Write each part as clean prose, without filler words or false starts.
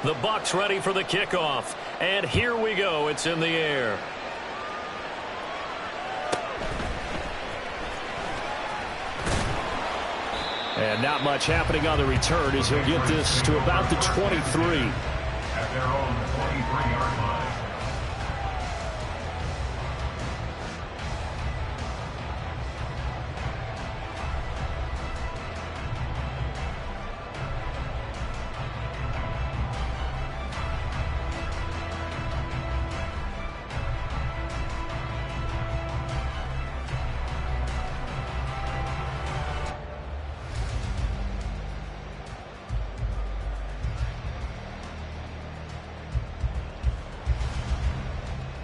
The Bucs ready for the kickoff. And here we go. It's in the air. And not much happening on the return as he'll get this to about the 23. At their own 23-yard line.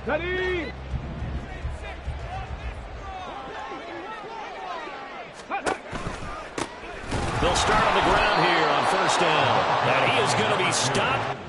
Ready! They'll start on the ground here on first down. And he is going to be stopped.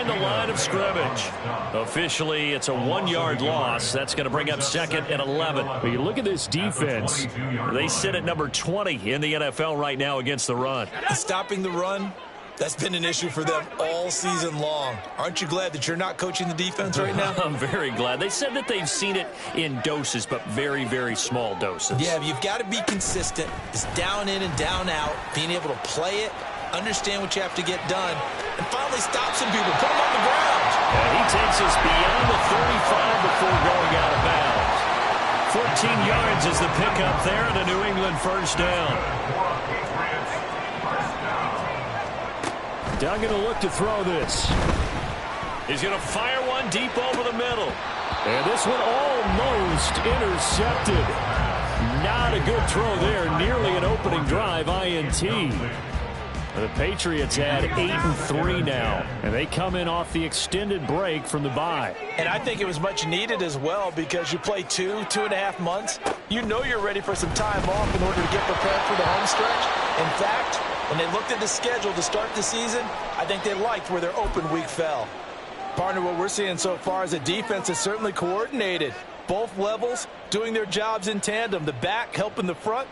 The line of scrimmage. Officially, it's a 1-yard loss. That's going to bring up second and 11. But you look at this defense. They sit at number 20 in the NFL right now against the run. Stopping the run, that's been an issue for them all season long. Aren't you glad that you're not coaching the defense right now? I'm very glad. They said that they've seen it in doses, but very, very small doses. Yeah, you've got to be consistent. It's down in and down out, being able to play it, understand what you have to get done, and finally stop some people, put them on the ground. And he takes us beyond the 35 before going out of bounds. 14 yards is the pickup there, and a New England first down. Doug going to look to throw this. He's going to fire one deep over the middle. And this one almost intercepted. Not a good throw there. Nearly an opening drive, INT. The Patriots had 8-3 now, and they come in off the extended break from the bye. And I think it was much needed as well because you play 2.5 months. You know you're ready for some time off in order to get prepared for the home stretch. In fact, when they looked at the schedule to start the season, I think they liked where their open week fell. Partner, what we're seeing so far is a defense is certainly coordinated. Both levels doing their jobs in tandem. The back helping the front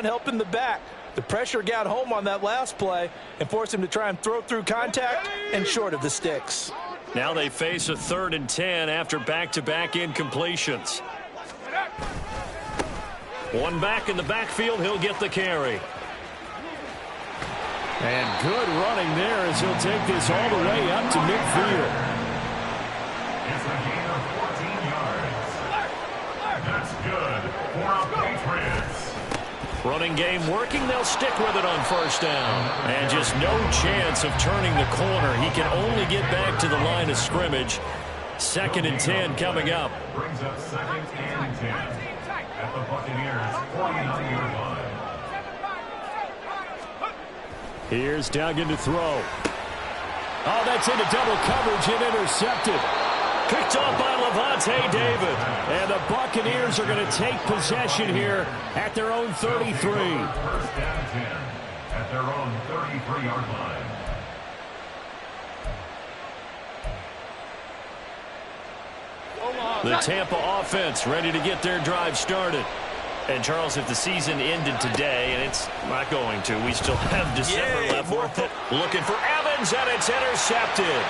helping the back. The pressure got home on that last play and forced him to try and throw through contact and short of the sticks. Now they face a 3rd and 10 after back-to-back incompletions. One back in the backfield, he'll get the carry. And good running there as he'll take this all the way up to midfield. It's a gain of 14 yards. That's good for our Patriots. Running game working, they'll stick with it on first down. And just no chance of turning the corner. He can only get back to the line of scrimmage. 2nd and 10 coming up. Brings up 2nd and 10 at the Buccaneers' 49-yard line. Here's Duggan to throw. Oh, that's into double coverage and intercepted. Picked off by Levante David. And the Buccaneers are going to take possession here at their own 33. 1st and 10 at their own 33-yard line. The Tampa offense ready to get their drive started. And, Charles, if the season ended today, and it's not going to, we still have December left. Looking for Evans, and it's intercepted.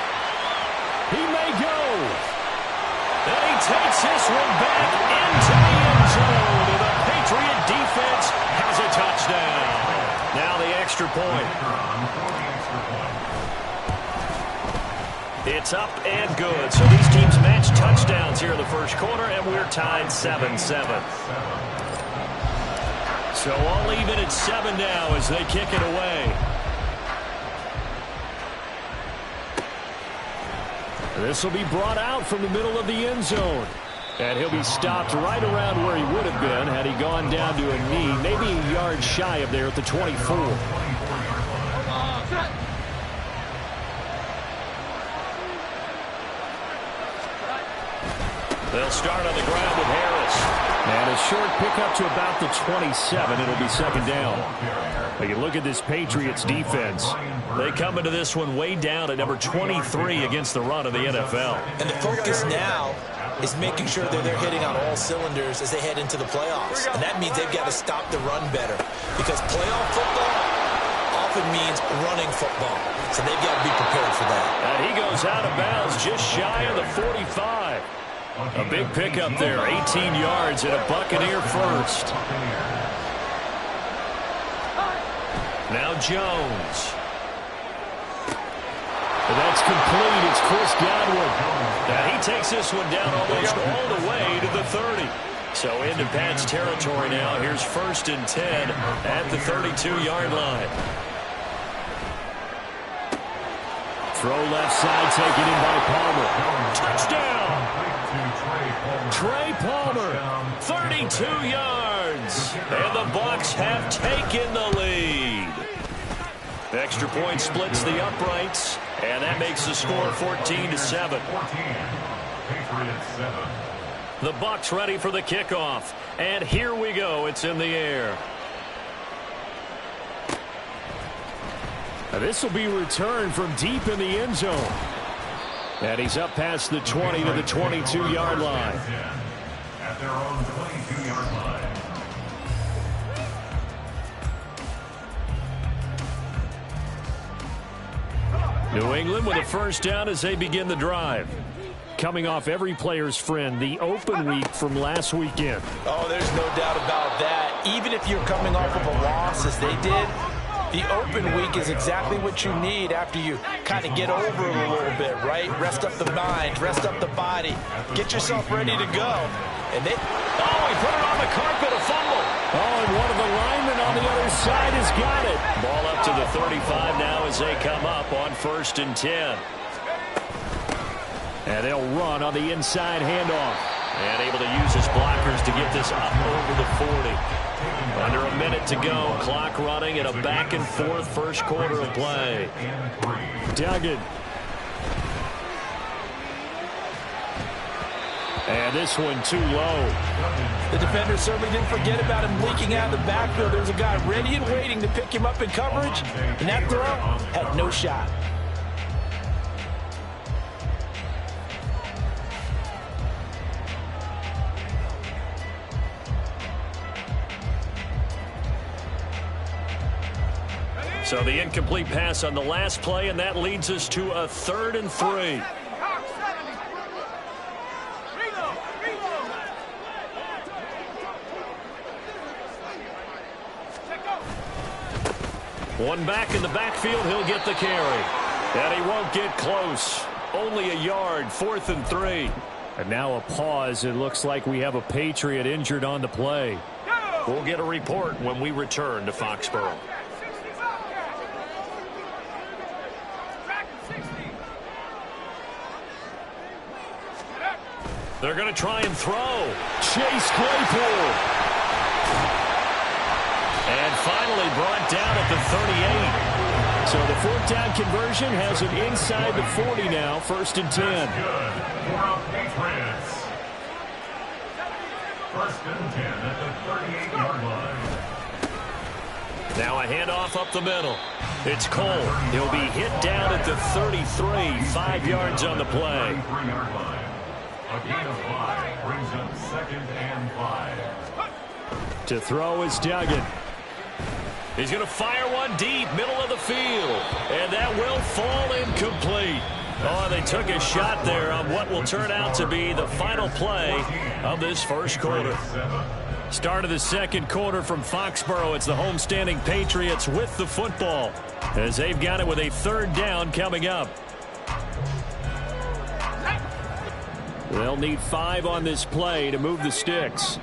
He may go. And he takes this one back into the end zone. And the Patriot defense has a touchdown. Now the extra point. It's up and good. So these teams match touchdowns here in the first quarter, and we're tied 7-7. So all even at 7 now as they kick it away. This will be brought out from the middle of the end zone. And he'll be stopped right around where he would have been had he gone down to a knee, maybe a yard shy of there at the 24. They'll start on the ground with Harris. And a short pickup to about the 27. It'll be second down. But you look at this Patriots defense. They come into this one way down at number 23 against the run of the NFL. And the focus now is making sure that they're hitting on all cylinders as they head into the playoffs. And that means they've got to stop the run better. Because playoff football often means running football. So they've got to be prepared for that. And he goes out of bounds just shy of the 45. A big pickup there, 18 yards and a Buccaneer first. Now Jones. And that's complete. It's Chris Godwin. Now he takes this one down almost all the way to the 30. So into Pat's territory now. Here's 1st and 10 at the 32-yard line. Throw left side, taken in by Palmer. Touchdown! Trey Palmer, 32 yards. And the Bucs have taken the lead. Extra point splits the uprights, and that makes the score 14-7. The Bucs ready for the kickoff. And here we go. It's in the air. Now this will be returned from deep in the end zone. And he's up past the 20 to the 22-yard line. At their own 22-yard line. New England with a first down as they begin the drive. Coming off every player's friend, the open week from last weekend. Oh, there's no doubt about that. Even if you're coming off of a loss as they did, the open week is exactly what you need after you kind of get over it a little bit, right? Rest up the mind, rest up the body, get yourself ready to go. And they, he put it on the carpet, a fumble. Oh, and one of the linemen on the other side has got it. Ball up to the 35 now as they come up on 1st and 10. And they'll run on the inside handoff. And able to use his blockers to get this up over the 40. Under a minute to go. Clock running in a back-and-forth first quarter of play. Duggan. And this one too low. The defender certainly didn't forget about him leaking out of the backfield. There's a guy ready and waiting to pick him up in coverage. And that throw had no shot. So the incomplete pass on the last play, and that leads us to a 3rd and 3. One back in the backfield, he'll get the carry. And he won't get close. Only a yard, 4th and 3. And now a pause. It looks like we have a Patriot injured on the play. We'll get a report when we return to Foxborough. They're going to try and throw. Chase Claypool. And finally brought down at the 38. So the 4th down conversion has it inside the 40 now. 1st and 10. Good for our Patriots. 1st and 10 at the 38-yard line. Now a handoff up the middle. It's Cole. He'll be hit down at the 33. 5 yards on the play. 33-yard line. A gain of 5 brings up 2nd and 5. To throw is Duggan. He's going to fire one deep, middle of the field. And that will fall incomplete. Oh, they took a shot there on what will turn out to be the final play of this first quarter. Start of the second quarter from Foxborough. It's the homestanding Patriots with the football as they've got it with a 3rd down coming up. They'll need 5 on this play to move the sticks.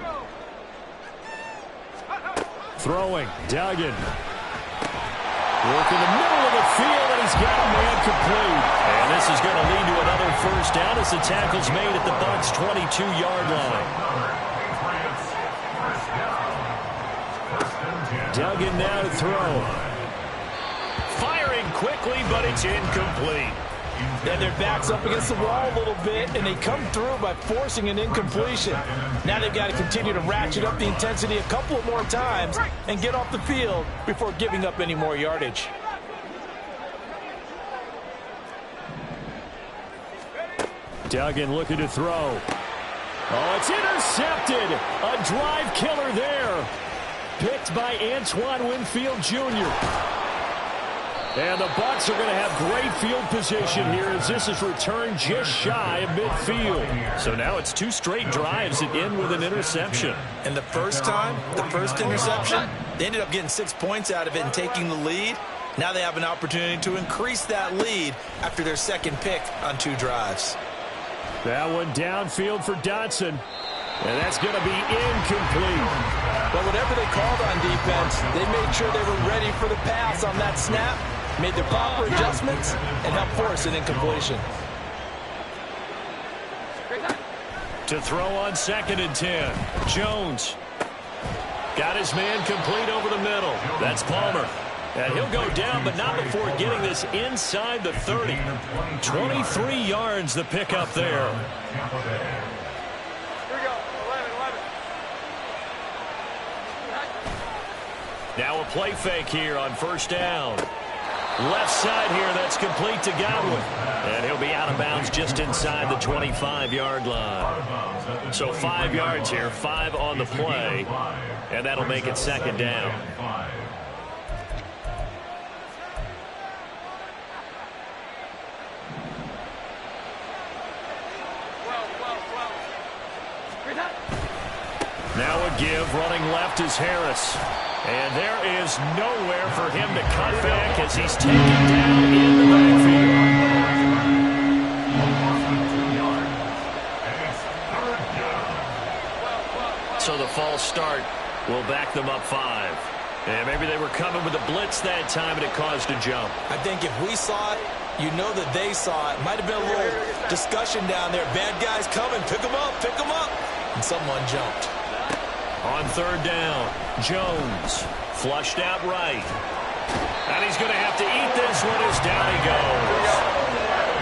Throwing, Duggan. Work in the middle of the field, and he's got a man complete. And this is going to lead to another first down as the tackle's made at the Bucs' 22-yard line. Duggan now to throw. Firing quickly, but it's incomplete. They have their backs up against the wall a little bit, and they come through by forcing an incompletion. Now they've got to continue to ratchet up the intensity a couple more times and get off the field before giving up any more yardage. Duggan looking to throw. Oh, it's intercepted. A drive killer there. Picked by Antoine Winfield Jr. And the Bucs are going to have great field position here as this is returned just shy of midfield. So now it's 2 straight drives that end with an interception. And the first interception, they ended up getting 6 points out of it and taking the lead. Now they have an opportunity to increase that lead after their second pick on 2 drives. That one downfield for Dotson. And that's going to be incomplete. But whatever they called on defense, they made sure they were ready for the pass on that snap, made the proper adjustments, and helped force an incompletion. To throw on 2nd and 10. Jones got his man complete over the middle. That's Palmer. And he'll go down, but not before getting this inside the 30. 23 yards the pickup there. Now a play fake here on 1st down. Left side here, that's complete to Godwin. And he'll be out of bounds just inside the 25-yard line. So 5 yards here, 5 on the play. And that'll make it 2nd down. Now a give, running left is Harris. And there is nowhere for him to cut back as he's taken down in the backfield. So the false start will back them up 5. And maybe they were coming with a blitz that time and it caused a jump. I think if we saw it, you know that they saw it. Might have been a little discussion down there. Bad guys coming, pick them up, and someone jumped. On 3rd down, Jones flushed out right. And he's going to have to eat this one as down he goes.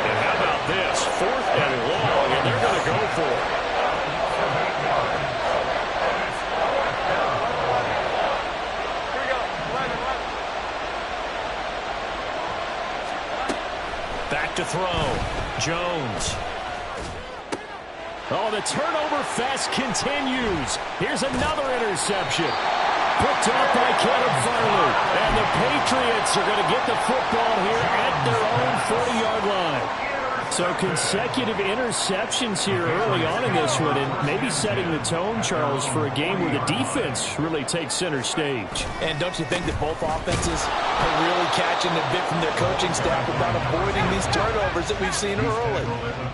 And how about this? 4th and long, and they're going to go for it. Back to throw. Jones. Oh, the turnover fest continues. Here's another interception. Picked up by Caleb Farley. And the Patriots are going to get the football here at their own 40-yard line. So consecutive interceptions here early on in this one, and maybe setting the tone, Charles, for a game where the defense really takes center stage. And don't you think that both offenses are really catching a bit from their coaching staff about avoiding these turnovers that we've seen early?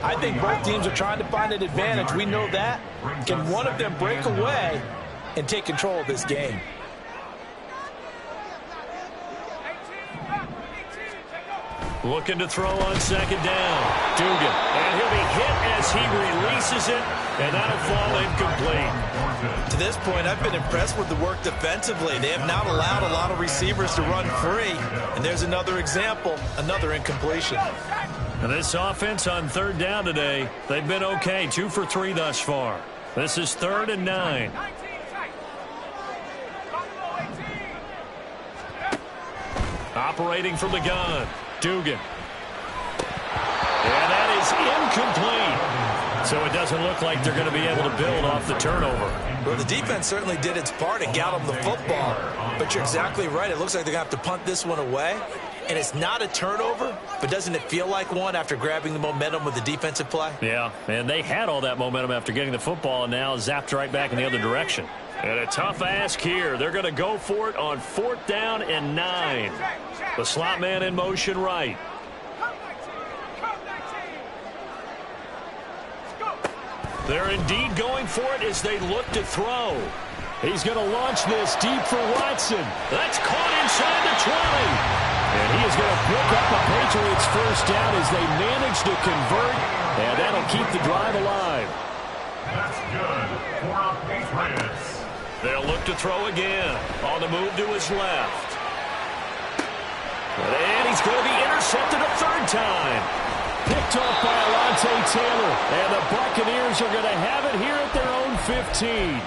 I think both teams are trying to find an advantage. We know that. Can one of them break away and take control of this game? Looking to throw on 2nd down. Dugan. And he'll be hit as he releases it, and that'll fall incomplete. To this point, I've been impressed with the work defensively. They have not allowed a lot of receivers to run free. And there's another example, another incompletion. And this offense on 3rd down today, they've been okay. 2 for 3 thus far. This is 3rd and 9. Operating from the gun. Dugan. And that is incomplete. So it doesn't look like they're going to be able to build off the turnover. Well, the defense certainly did its part and got them the football. But you're exactly right. It looks like they're going to have to punt this one away. And it's not a turnover, but doesn't it feel like one after grabbing the momentum with the defensive play? Yeah, and they had all that momentum after getting the football and now zapped right back in the other direction. And a tough ask here. They're going to go for it on 4th down and 9. The slot man in motion right. They're indeed going for it as they look to throw. He's going to launch this deep for Watson. That's caught inside the 20. And he is going to pick up the Patriots' 1st down as they manage to convert. And that'll keep the drive alive. That's good for our Patriots. They'll look to throw again. On the move to his left. And he's going to be intercepted a 3rd time. picked off by Alontae Taylor. And the Buccaneers are going to have it here at their own 15.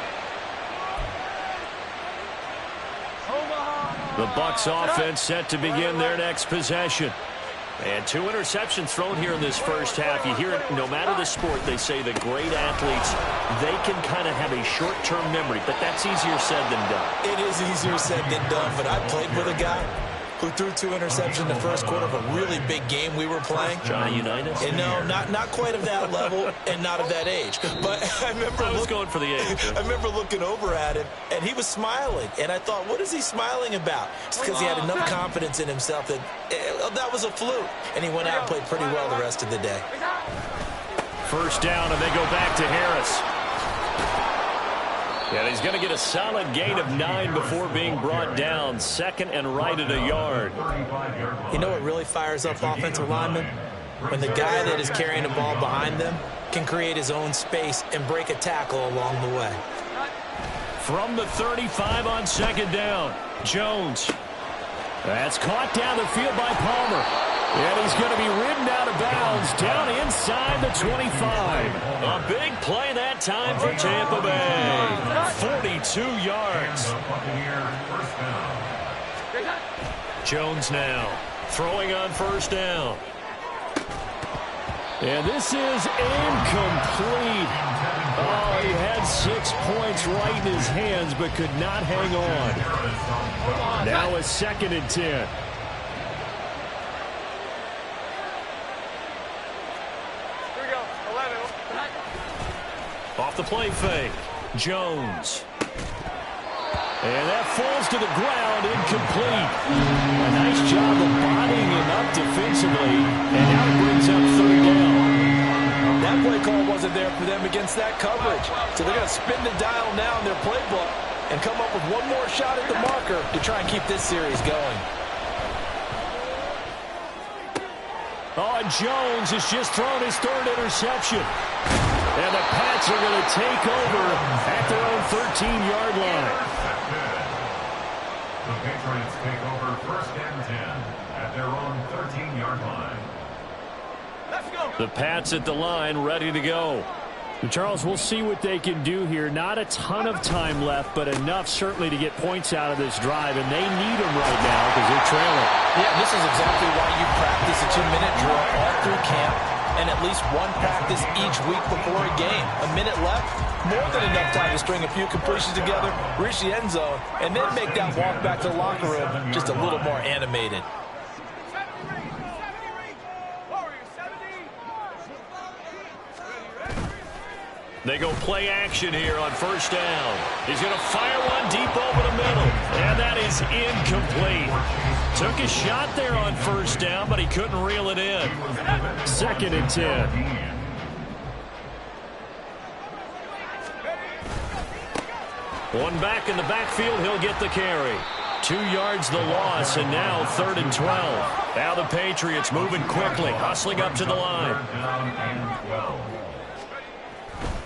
The Bucs offense set to begin their next possession. And 2 interceptions thrown here in this first half. You hear it, no matter the sport, they say the great athletes, they can kind of have a short-term memory, but that's easier said than done. It is easier said than done, but I played with a guy who threw 2 interceptions in the first quarter of a really big game we were playing. Johnny Unitas? And no, not quite of that level and not of that age. But I was going for the age. I remember looking over at him, and he was smiling. And I thought, what is he smiling about? It's because he had enough confidence in himself that that was a fluke. And he went out and played pretty well the rest of the day. First down, and they go back to Harris. And he's going to get a solid gain of 9 before being brought down. 2nd and right at a yard. You know what really fires up offensive linemen? When the guy that is carrying the ball behind them can create his own space and break a tackle along the way. From the 35 on 2nd down, Jones. That's caught down the field by Palmer. And he's going to be ridden out of bounds down inside the 25. A big play that time for Tampa Bay. 42 yards. Jones now throwing on first down. And this is incomplete. Oh, he had 6 points right in his hands but could not hang on. Now a 2nd and 10. Off the play fake, Jones. And that falls to the ground, incomplete. A nice job of bodying him up defensively, and now it brings up 3rd down. That play call wasn't there for them against that coverage. So they're going to spin the dial now in their playbook and come up with one more shot at the marker to try and keep this series going. Oh, and Jones has just thrown his 3rd interception. And the Pats are going to take over at their own 13-yard line. The Patriots take over 1st and 10 at their own 13-yard line. Let's go. The Pats at the line, ready to go. And Charles, we'll see what they can do here. Not a ton of time left, but enough certainly to get points out of this drive, and they need them right now because they're trailing. Yeah, this is exactly why you practice a 2-minute drill all through camp and at least one practice each week before a game. A minute left, more than enough time to string a few completions together, reach the end zone, and then make that walk back to the locker room just a little more animated. They go play action here on first down. He's going to fire one deep over the middle. And that is incomplete. Took a shot there on first down, but he couldn't reel it in. 2nd and 10. One back in the backfield, he'll get the carry. 2 yards the loss, and now 3rd and 12. Now the Patriots moving quickly, hustling up to the line.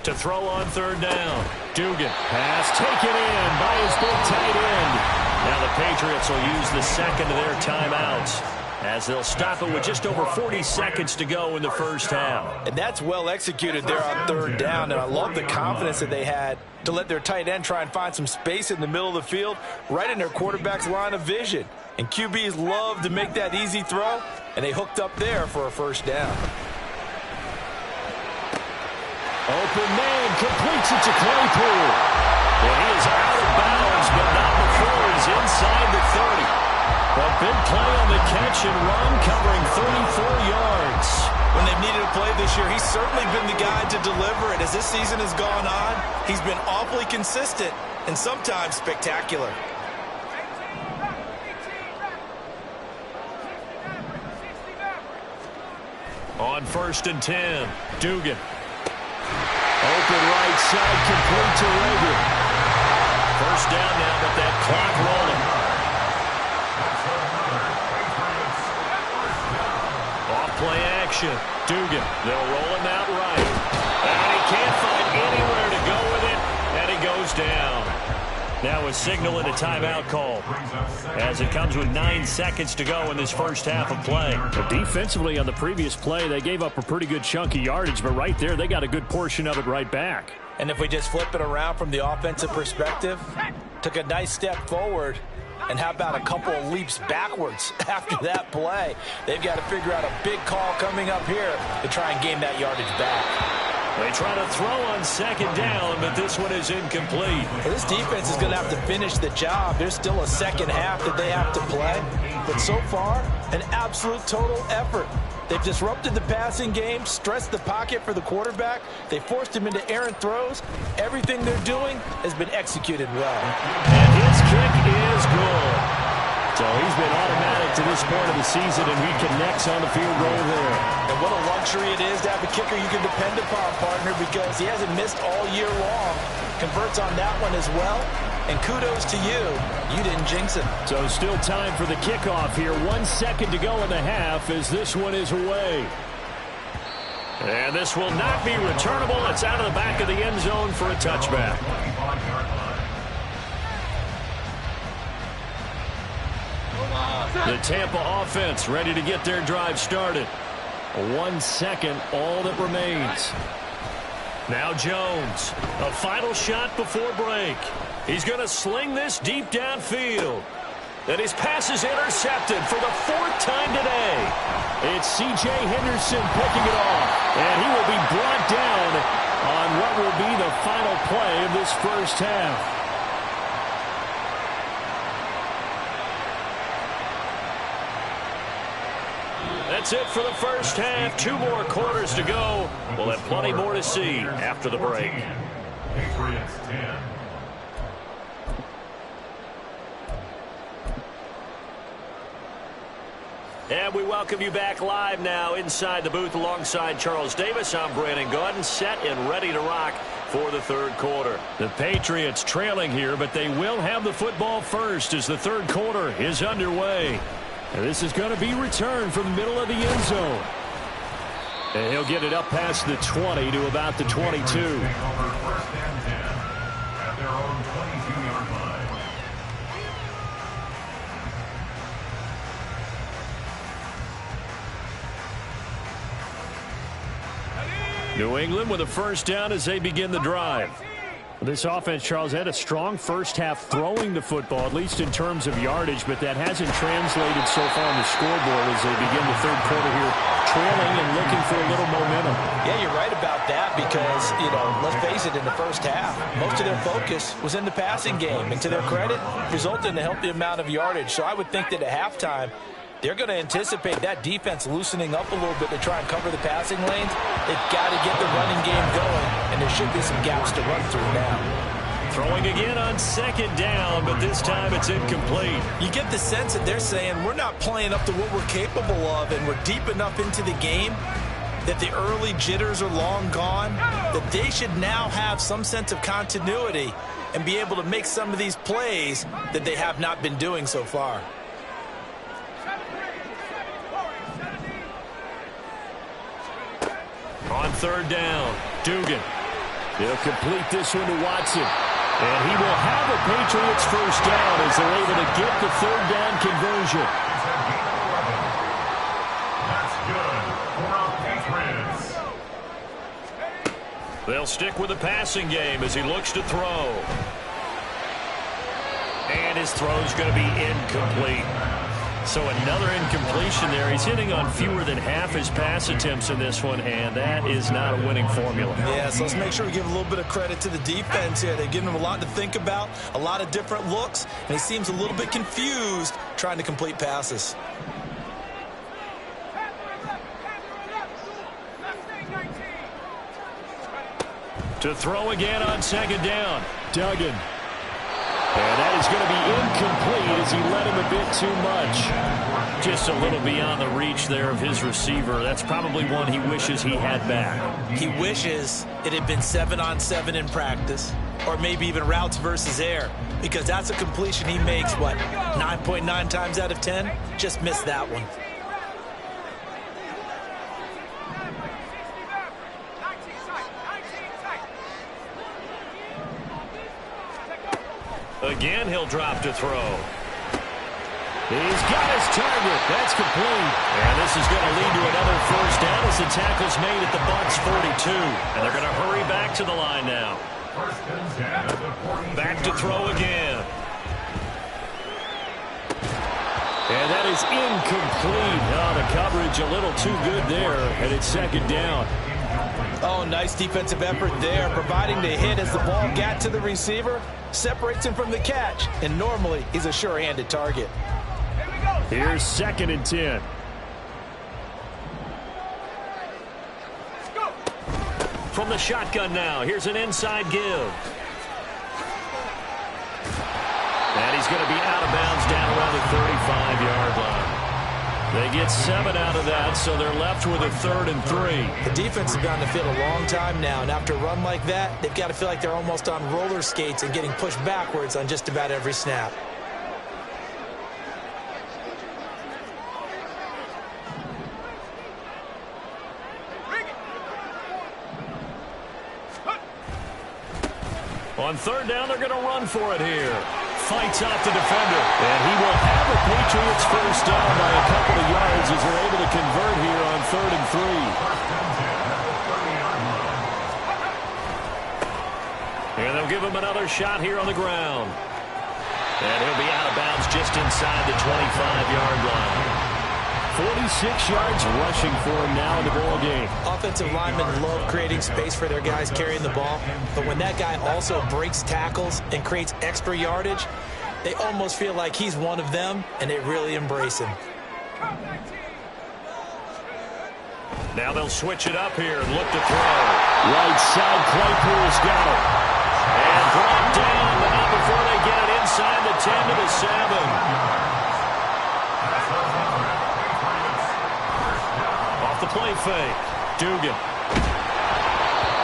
To throw on 3rd down. Dugan. Pass taken in by his big tight end. Now the Patriots will use the 2nd of their timeouts as they'll stop it with just over 40 seconds to go in the first half. And that's well executed there on 3rd down, and I love the confidence that they had to let their tight end try and find some space in the middle of the field, right in their quarterback's line of vision. And QBs love to make that easy throw, and they hooked up there for a first down. Open man completes it to Claypool. And he is out of bounds, but not before he's inside the 30. A big play on the catch and run, covering 34 yards. When they've needed a play this year, he's certainly been the guy to deliver it. As this season has gone on, he's been awfully consistent and sometimes spectacular. On 1st and 10, Dugan. Open right side, complete to Rager. First down now, but that clock rolling. Off play action. Dugan. They'll roll him out right. And he can't find anywhere to go with it, and he goes down. Now a signal and a timeout call as it comes with 9 seconds to go in this first half of play. But defensively on the previous play, they gave up a pretty good chunk of yardage, but right there they got a good portion of it right back. And if we just flip it around from the offensive perspective, took a nice step forward, and how about a couple of leaps backwards after that play? They've got to figure out a big call coming up here to try and gain that yardage back. They try to throw on second down, but this one is incomplete. Well, this defense is going to have to finish the job. There's still a second half that they have to play. But so far, an absolute total effort. They've disrupted the passing game, stressed the pocket for the quarterback. They forced him into errant throws. Everything they're doing has been executed well. And his kick is good. So he's been automatic to this point of the season, and he connects on the field goal there. And what a luxury it is to have a kicker you can depend upon, partner, because he hasn't missed all year long. Converts on that one as well. And kudos to you. You didn't jinx it. So still time for the kickoff here. 1 second to go in the half as this one is away. And this will not be returnable. It's out of the back of the end zone for a touchback. The Tampa offense ready to get their drive started. 1 second, all that remains. Now Jones, a final shot before break. He's going to sling this deep downfield. And his pass is intercepted for the 4th time today. It's C.J. Henderson picking it off. And he will be brought down on what will be the final play of this first half. That's it for the first half. 2 more quarters to go. We'll have plenty more to see after the break. Patriots 10. And we welcome you back live now inside the booth alongside Charles Davis. I'm Brandon Gaudin, set and ready to rock for the third quarter. The Patriots trailing here, but they will have the football first as the third quarter is underway. And this is going to be returned from the middle of the end zone. And he'll get it up past the 20 to about the 22. First and 10 at their own 22-yard line. New England with a first down as they begin the drive. This offense, Charles, had a strong first half throwing the football, at least in terms of yardage, but that hasn't translated so far on the scoreboard as they begin the third quarter here, trailing and looking for a little momentum. Yeah, you're right about that because, let's face it, in the first half, most of their focus was in the passing game. And to their credit, resulted in a healthy amount of yardage. So I would think that at halftime, they're going to anticipate that defense loosening up a little bit to try and cover the passing lanes. They've got to get the running game going, and there should be some gaps to run through now. Throwing again on second down, but this time it's incomplete. You get the sense that they're saying we're not playing up to what we're capable of, and we're deep enough into the game that the early jitters are long gone, that they should now have some sense of continuity and be able to make some of these plays that they have not been doing so far. On third down, Dugan. He'll complete this one to Watson. And he will have a Patriots first down as they're able to get the third down conversion. That's good for our Patriots. They'll stick with the passing game as he looks to throw. And his throw's going to be incomplete. So another incompletion there. He's hitting on fewer than half his pass attempts in this one, and that is not a winning formula. Yeah, so let's make sure we give a little bit of credit to the defense here. They've given him a lot to think about, a lot of different looks, and he seems a little bit confused trying to complete passes. To throw again on second down, Duggan. And that is going to be incomplete as he led him a bit too much. just a little beyond the reach there of his receiver. That's probably one he wishes he had back. He wishes it had been 7-on-7 in practice, or maybe even routes versus air, because that's a completion he makes, what, 9.9 times out of 10? Just missed that one. Again, he'll drop to throw. He's got his target. That's complete. And this is going to lead to another first down as the tackle's made at the Bucs 42. And they're going to hurry back to the line now. Back to throw again. And that is incomplete. Oh, the coverage a little too good there, and it's second down. Oh, nice defensive effort there, providing the hit as the ball got to the receiver, separates him from the catch, and normally he's a sure-handed target. Here's 2nd and 10. From the shotgun now, here's an inside give. And he's going to be out of bounds down around the 35-yard line. They get 7 out of that, so they're left with a 3rd and 3. The defense has been on the field a long time now, and after a run like that, they've got to feel like they're almost on roller skates and getting pushed backwards on just about every snap. On 3rd down, they're going to run for it here. Fights off the defender. And he will have the Patriots first down by a couple of yards as they're able to convert here on 3rd and 3. And they'll give him another shot here on the ground. And he'll be out of bounds just inside the 25-yard line. 46 yards rushing for him now in the ball game. Offensive linemen love creating space for their guys carrying the ball, but when that guy also breaks tackles and creates extra yardage, they almost feel like he's one of them, and they really embrace him. Now they'll switch it up here and look to throw. Right side, Claypool's got it. And brought down, but not before they get it inside the 10 to the 7. The play fake. Dugan.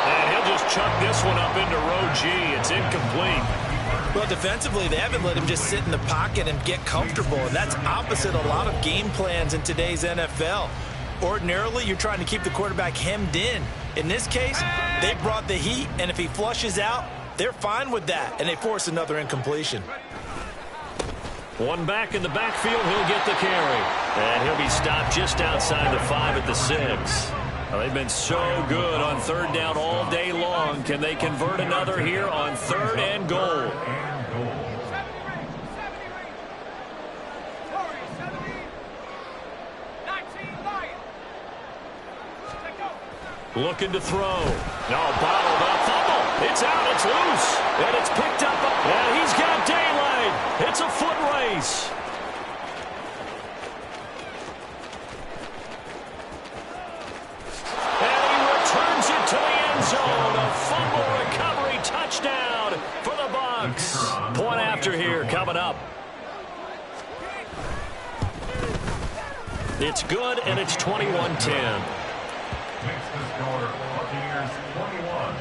And he'll just chuck this one up into row G. It's incomplete. Well, defensively, they haven't let him just sit in the pocket and get comfortable, and that's opposite a lot of game plans in today's NFL. Ordinarily, you're trying to keep the quarterback hemmed in. In this case, they brought the heat, and if he flushes out, they're fine with that, and they force another incompletion. One back in the backfield, he'll get the carry. And he'll be stopped just outside the 5 at the 6. Well, they've been so good on 3rd down all day long. Can they convert another here on 3rd and goal? Looking to throw. No, bottled up. Fumble. It's out. It's loose. And it's picked up. And he's got daylight. It's a foot race. And he returns it to the end zone. A fumble recovery touchdown for the Bucs. Point after here coming up. It's good, and it's 21-10. Makes the score Buccaneers 21,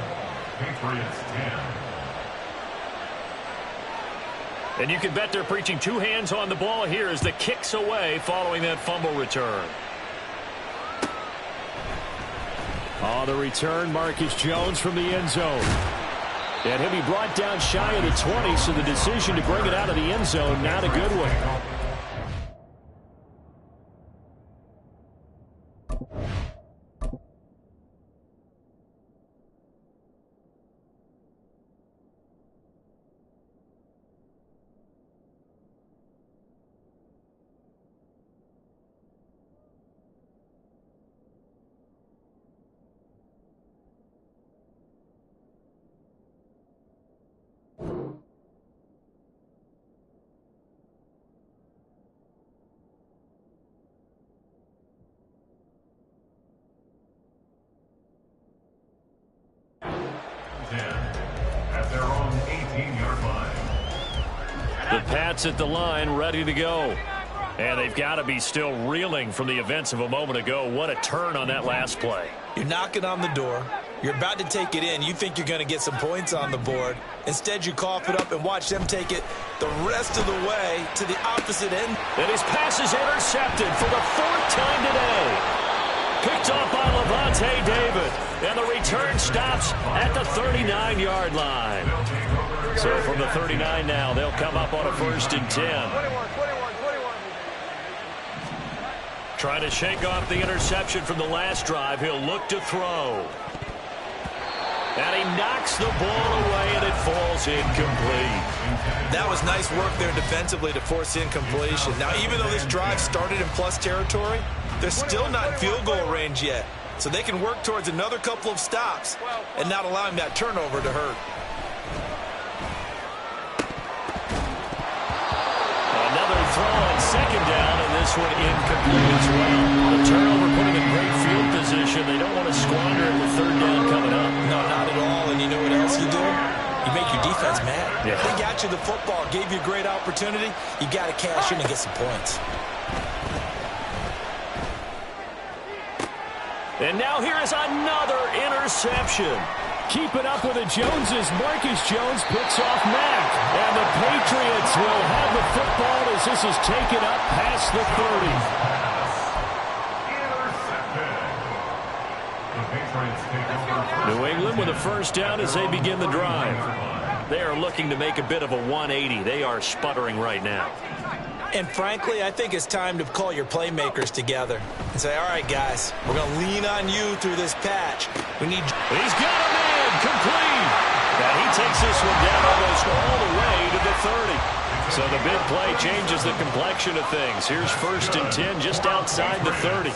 Patriots 10. And you can bet they're preaching 2 hands on the ball here as the kick's away following that fumble return. Oh, the return, Marcus Jones from the end zone. And he'll be brought down shy of the 20, so the decision to bring it out of the end zone, not a good one. At their own 18-yard line. The Pats at the line, ready to go. And they've got to be still reeling from the events of a moment ago. What a turn on that last play. You're knocking on the door. You're about to take it in. You think you're going to get some points on the board. Instead, you cough it up and watch them take it the rest of the way to the opposite end. And his pass is intercepted for the 4th time today. Picked off by Levante David. And the return stops at the 39-yard line. So from the 39 now, they'll come up on a 1st and 10. Trying to shake off the interception from the last drive. He'll look to throw. And he knocks the ball away, and it falls incomplete. That was nice work there defensively to force incompletion. Now, even though this drive started in plus territory, they're still not in field goal range yet. So they can work towards another couple of stops and not allowing that turnover to hurt. Another throw on 2nd down, and this one incomplete as well. The turnover put him in great field position. They don't want to squander it with 3rd down coming up. No, not at all. And you know what else you do? You make your defense mad. Yeah. They got you the football, gave you a great opportunity. You got to cash in and get some points. And now here is another interception. Keep it up with the Joneses. Marcus Jones picks off Mack. And the Patriots will have the football as this is taken up past the 30. New England with a 1st down as they begin the drive. They are looking to make a bit of a 180. They are sputtering right now. And frankly, I think it's time to call your playmakers together and say, all right, guys, we're going to lean on you through this patch. We need... He's got a man complete. And he takes this one down almost all the way to the 30. So the big play changes the complexion of things. Here's 1st and 10 just outside the 30.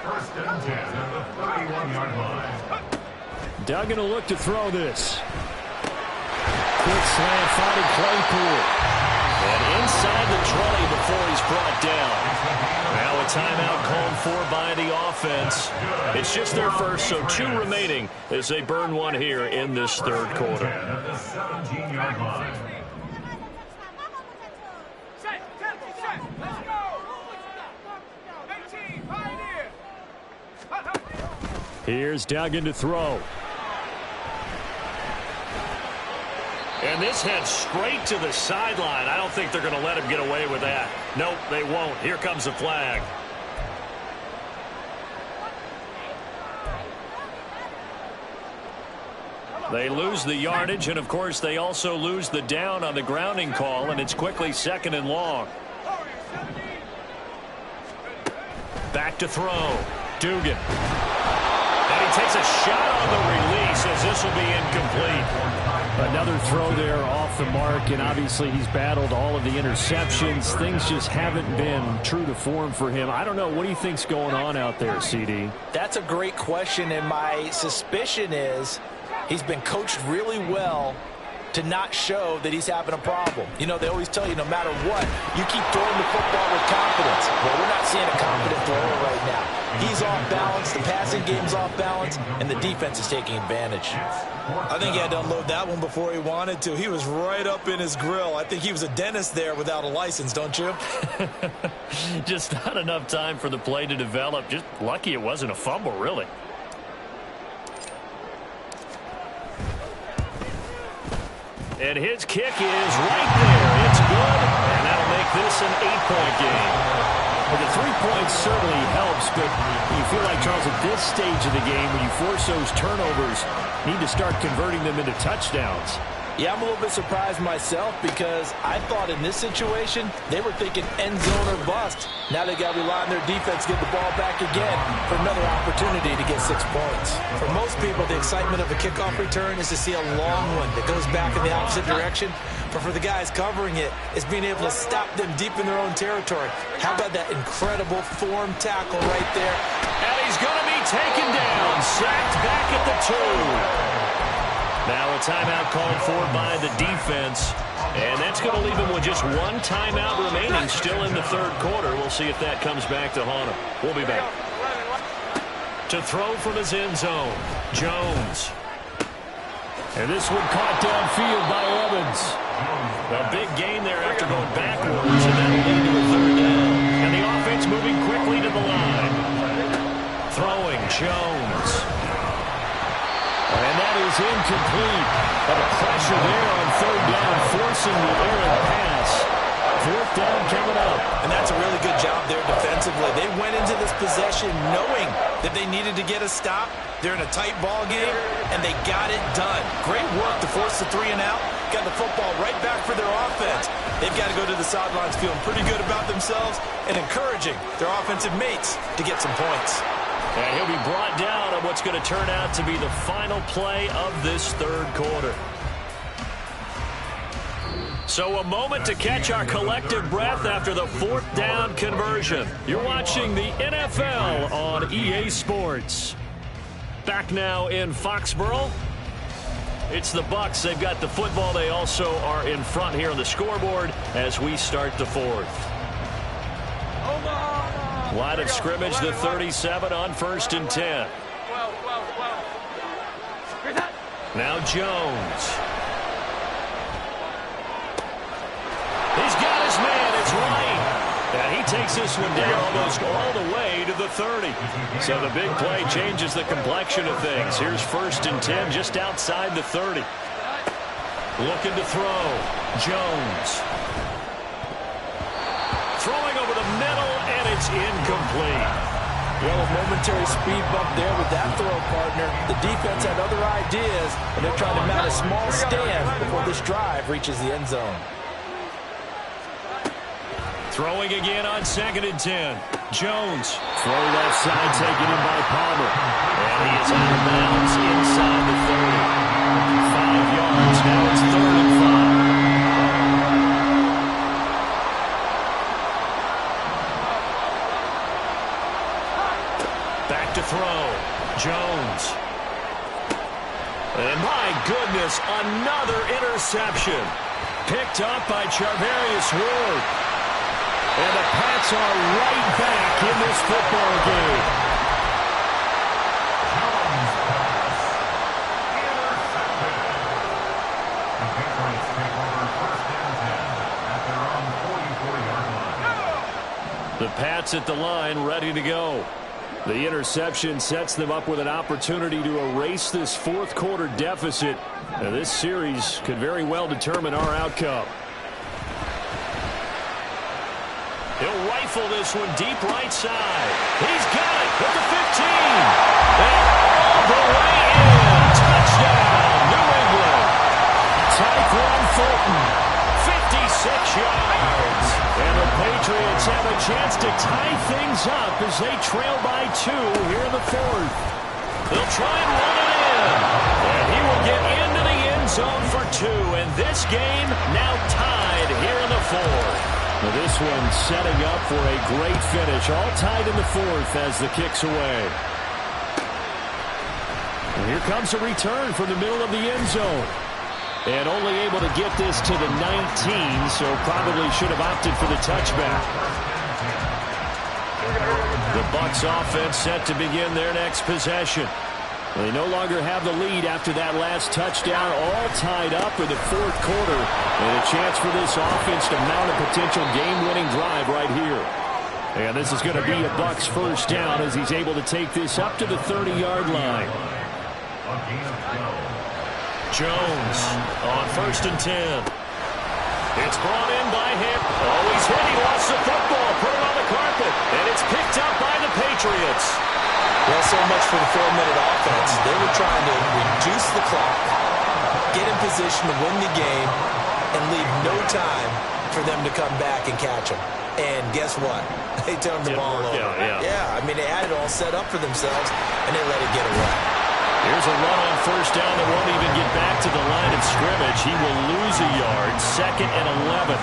1st and 10 at the 31-yard line. Duggan will look to throw this. Quick slant finding Claypool. And inside the 20 before he's brought down. Now a timeout called for by the offense. It's just their first, so 2 remaining as they burn one here in this 3rd quarter. At the 17-yard line. Here's Duggan to throw. And this heads straight to the sideline. I don't think they're going to let him get away with that. Nope, they won't. Here comes the flag. They lose the yardage, and of course they also lose the down on the grounding call, and it's quickly 2nd and long. Back to throw. Dugan. And he takes a shot on the release as this will be incomplete. Another throw there off the mark, and obviously he's battled all of the interceptions. Things just haven't been true to form for him. I don't know. What do you think's going on out there, CD? That's a great question, and my suspicion is he's been coached really well to not show that he's having a problem. You know, they always tell you no matter what, you keep throwing the football with confidence. Well, we're not seeing a confident thrower right now. He's off balance, the passing game's off balance, and the defense is taking advantage. I think he had to unload that one before he wanted to. He was right up in his grill. I think he was a dentist there without a license, don't you? Just not enough time for the play to develop. Just lucky it wasn't a fumble, really. And his kick is right there. It's good, and that'll make this an 8-point game. Well, the 3 points certainly helps, but you feel like, Charles, at this stage of the game, when you force those turnovers, need to start converting them into touchdowns. Yeah, I'm a little bit surprised myself because I thought in this situation they were thinking end zone or bust. Now they got to rely on their defense to get the ball back again for another opportunity to get 6 points. For most people, the excitement of a kickoff return is to see a long one that goes back in the opposite direction. But for the guys covering it, it's being able to stop them deep in their own territory. How about that incredible form tackle right there? And he's going to be taken down, sacked back at the 2. Now a timeout called for by the defense, and that's going to leave him with just 1 timeout remaining still in the 3rd quarter. We'll see if that comes back to haunt him. We'll be back. To throw from his end zone, Jones. And this one caught downfield by Evans. A big gain there after going backwards, and that'll lead to a 3rd down. And the offense moving quickly to the line. Throwing, Jones. And that is incomplete. And the pressure there on 3rd down, forcing the errant pass. 4th down coming up. And that's a really good job there defensively. They went into this possession knowing that they needed to get a stop. They're in a tight ball game, and they got it done. Great work to force the 3 and out. Got the football right back for their offense. They've got to go to the sidelines feeling pretty good about themselves and encouraging their offensive mates to get some points. And he'll be brought down on what's going to turn out to be the final play of this third quarter. So a moment to catch our collective breath after the 4th down conversion. You're watching the NFL on EA Sports. Back now in Foxborough. It's the Bucs. They've got the football. They also are in front here on the scoreboard as we start the 4th. Line of scrimmage, the 37 on 1st and 10. Now Jones. He's got his man. It's right. And he takes this one down almost all the way to the 30. So the big play changes the complexion of things. Here's 1st and 10 just outside the 30. Looking to throw. Jones. Throwing over the middle, and it's incomplete. Well, a momentary speed bump there with that throw, partner. The defense had other ideas, and they're trying to mount a small stand before this drive reaches the end zone. Throwing again on 2nd and 10. Jones. Throw left side taken in by Palmer. And he is out of bounds inside the 30. 5 yards. Now it's 3rd and 5. Back to throw. Jones. And my goodness, another interception. Picked up by Charvarius Ward. And the Pats are right back in this football game. The Pats at the line, ready to go. The interception sets them up with an opportunity to erase this 4th quarter deficit. Now, this series could very well determine our outcome. He'll rifle this one deep right side. He's got it with the 15. And all the way in. Touchdown, New England. Tyquan Fulton, 56 yards. And the Patriots have a chance to tie things up as they trail by 2 here in the 4th. They'll try and run it in. And he will get into the end zone for 2. And this game now tied here in the 4th. This one setting up for a great finish. All tied in the 4th as the kick's away. And here comes a return from the middle of the end zone. And only able to get this to the 19, so probably should have opted for the touchback. The Bucs offense set to begin their next possession. They no longer have the lead after that last touchdown, all tied up in the 4th quarter. And a chance for this offense to mount a potential game-winning drive right here. And this is going to be a Bucs 1st down as he's able to take this up to the 30-yard line. Jones on 1st and 10. It's brought in by him. Oh, he's hit. He lost the football. Put it on the carpet. And it's picked up by the Patriots. Well, so much for the 4-minute offense. They were trying to reduce the clock, get in position to win the game, and leave no time for them to come back and catch them. And guess what? They turned the ball over. Yeah, I mean, they had it all set up for themselves, and they let it get away. Here's a run on 1st down that won't even get back to the line of scrimmage. He will lose a yard. 2nd and 11.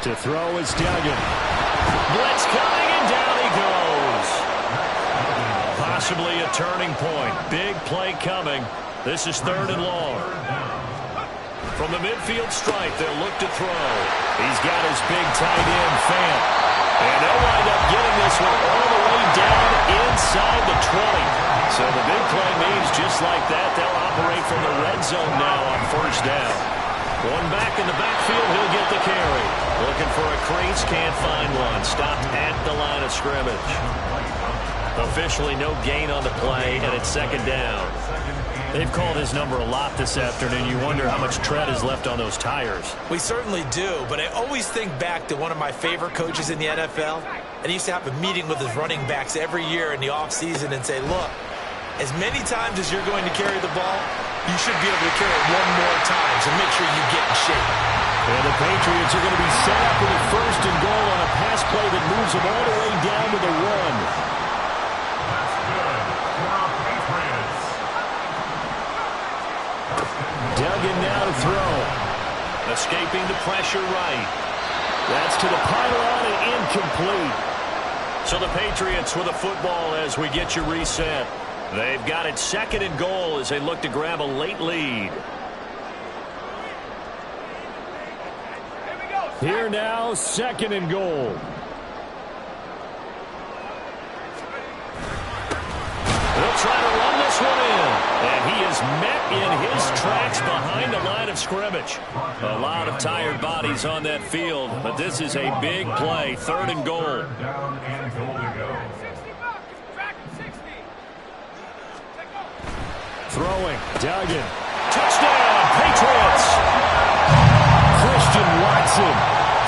To throw is Duggan. Blitz coming, and down he goes. Possibly a turning point. Big play coming. This is 3rd and long. From the midfield stripe, they'll look to throw. He's got his big tight end, Fant. And they'll wind up getting this one all the way down inside the 20. So the big play means just like that, they'll operate from the red zone now on 1st down. One back in the backfield, he'll get the carry. Looking for a crease, can't find one. Stopped at the line of scrimmage. The officially no gain on the play, and it's second down. They've called his number a lot this afternoon. You wonder how much tread is left on those tires. We certainly do, but I always think back to one of my favorite coaches in the NFL, and he used to have a meeting with his running backs every year in the offseason and say, look, as many times as you're going to carry the ball, you should be able to carry it one more time, so make sure you get in shape. And the Patriots are going to be set up with a first and goal on a pass play that moves them all the way down to the 1. That's good for our Patriots. Duggan now to throw. Escaping the pressure right. That's to the pylon and incomplete. So the Patriots with a football as we get you reset. They've got it second and goal as they look to grab a late lead. Here now, second and goal. They'll try to run this one in. And he is met in his tracks behind the line of scrimmage. A lot of tired bodies on that field, but this is a big play. Third and goal. Down and goal to go. Throwing, Duggan. Touchdown, Patriots! Christian Watson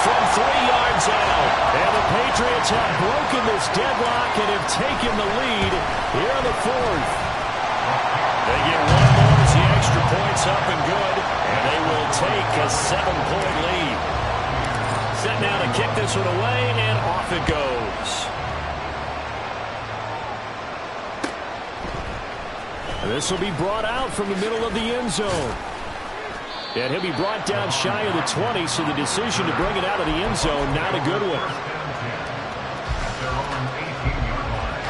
From 3 yards out. and the Patriots have broken this deadlock and have taken the lead here in the 4th. They get one more as the extra point's up and good, and they will take a 7-point lead. Set now to kick this one away, and off it goes. This will be brought out from the middle of the end zone. And he'll be brought down shy of the 20, so the decision to bring it out of the end zone, not a good one. Their own 18-yard line.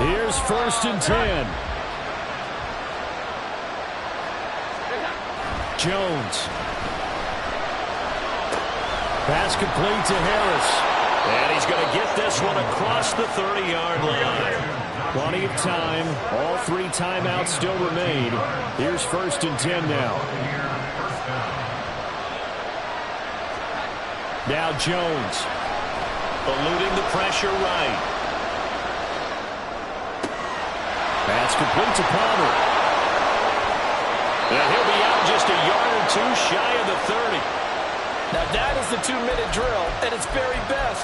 Here's first and 10. Jones. Pass complete to Harris. And he's going to get this one across the 30-yard line. Plenty of time. All 3 timeouts still remain. Here's first and 10 now. Now Jones. Eluding the pressure right. Pass complete to Palmer. And he'll be out just a yard or 2 shy of the 30. Now that is the 2-minute drill at its very best.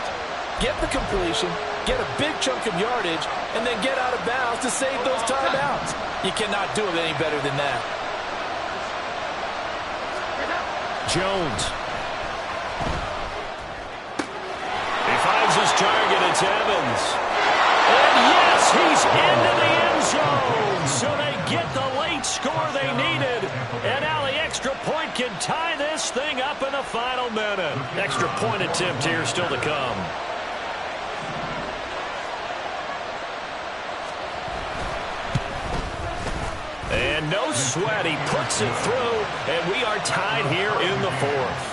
Get the completion, get a big chunk of yardage, and then get out of bounds to save those timeouts. You cannot do it any better than that. Jones. He finds his target. It's Evans. And yes, he's into the end zone. So they get the late score they needed. And now the extra point can tie this thing up in the final minute. Extra point attempt here still to come. And no sweat. He puts it through. And we are tied here in the 4th.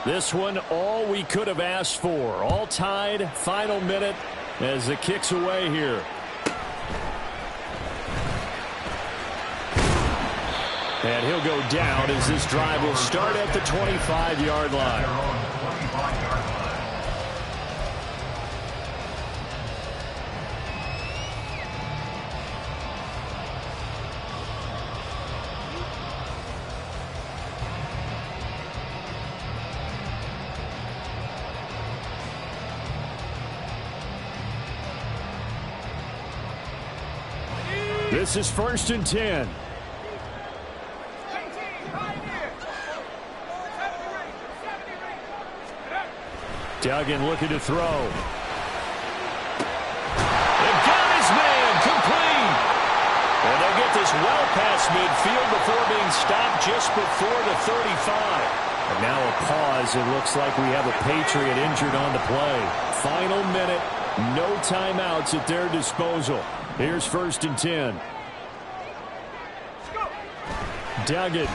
This one, all we could have asked for. All tied, final minute as the kick's away here. And he'll go down as this drive will start at the 25-yard line. This is first and 10. Duggan looking to throw. They've got his man complete. And they'll get this well past midfield before being stopped just before the 35. And now a pause. It looks like we have a Patriot injured on the play. Final minute. No timeouts at their disposal. Here's first and 10. Duggan.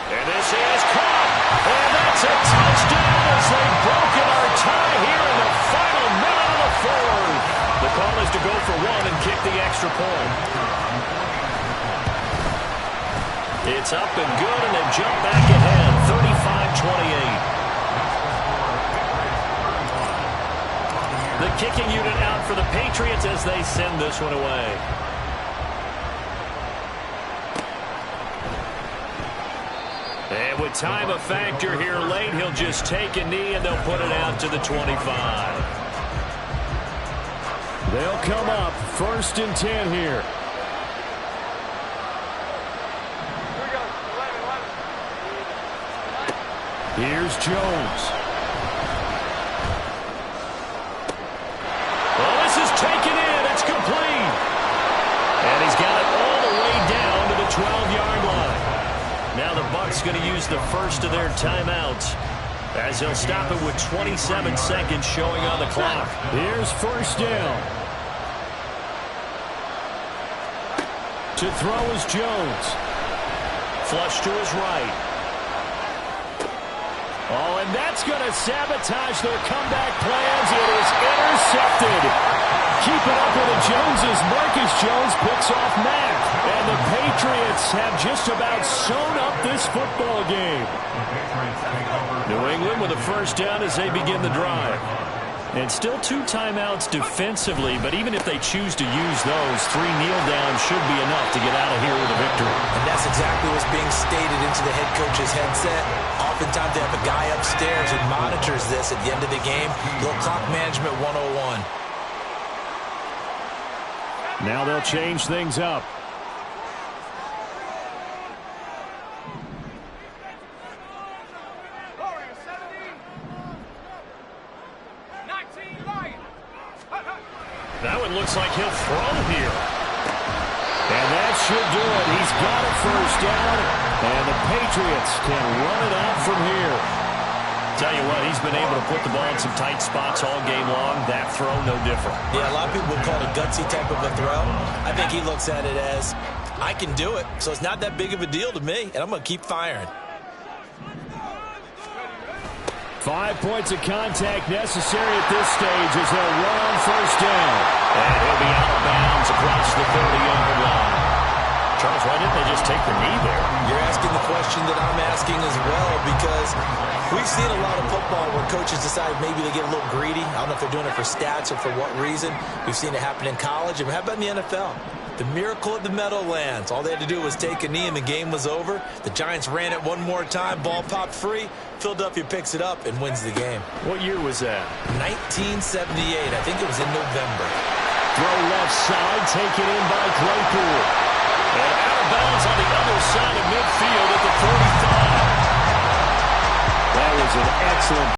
And this is caught. And that's a touchdown as they've broken our tie here in the final minute of the 4th. The call is to go for 1 and kick the extra point. It's up and good, and they jump back ahead, 35-28. The kicking unit out for the Patriots as they send this one away. And with time a factor here late, he'll just take a knee, and they'll put it out to the 25. They'll come up 1st and 10 here. Here's Jones. Well, this is taken in. It's complete. And he's got it all the way down to the 12-yard line. Now the Bucs going to use the first of their timeouts as they'll stop it with 27 seconds showing on the clock. Here's 1st down. To throw is Jones. Flush to his right. Oh, and that's going to sabotage their comeback plans. It is intercepted. Keep it up with the Joneses. Marcus Jones picks off Mack. And the Patriots have just about sewn up this football game. New England with a 1st down as they begin the drive. And still 2 timeouts defensively, but even if they choose to use those, 3 kneel downs should be enough to get out of here with a victory. And that's exactly what's being stated into the head coach's headset. Oftentimes they have a guy upstairs who monitors this at the end of the game. Little clock management 101. Now they'll change things up. That one looks like he'll throw here. And that should do it. He's got a 1st down, and the Patriots can run it out from here. Tell you what, he's been able to put the ball in some tight spots all game long. That throw, no different. Yeah, a lot of people would call it a gutsy type of a throw. I think he looks at it as, I can do it, so it's not that big of a deal to me, and I'm going to keep firing. 5 points of contact necessary at this stage as they'll run on 1st down. And he'll be out of bounds across the 30-yard line. Charles, why didn't they just take the knee there? You're asking the question that I'm asking as well, because we've seen a lot of football where coaches decide maybe they get a little greedy. I don't know if they're doing it for stats or for what reason. We've seen it happen in college. And how about in the NFL? The miracle at the Meadowlands. All they had to do was take a knee and the game was over. The Giants ran it one more time. Ball popped free. Philadelphia picks it up and wins the game. What year was that? 1978. I think it was in November. Throw left side, taken in by Claypool. And out of bounds on the other side of midfield at the 45. That was an excellent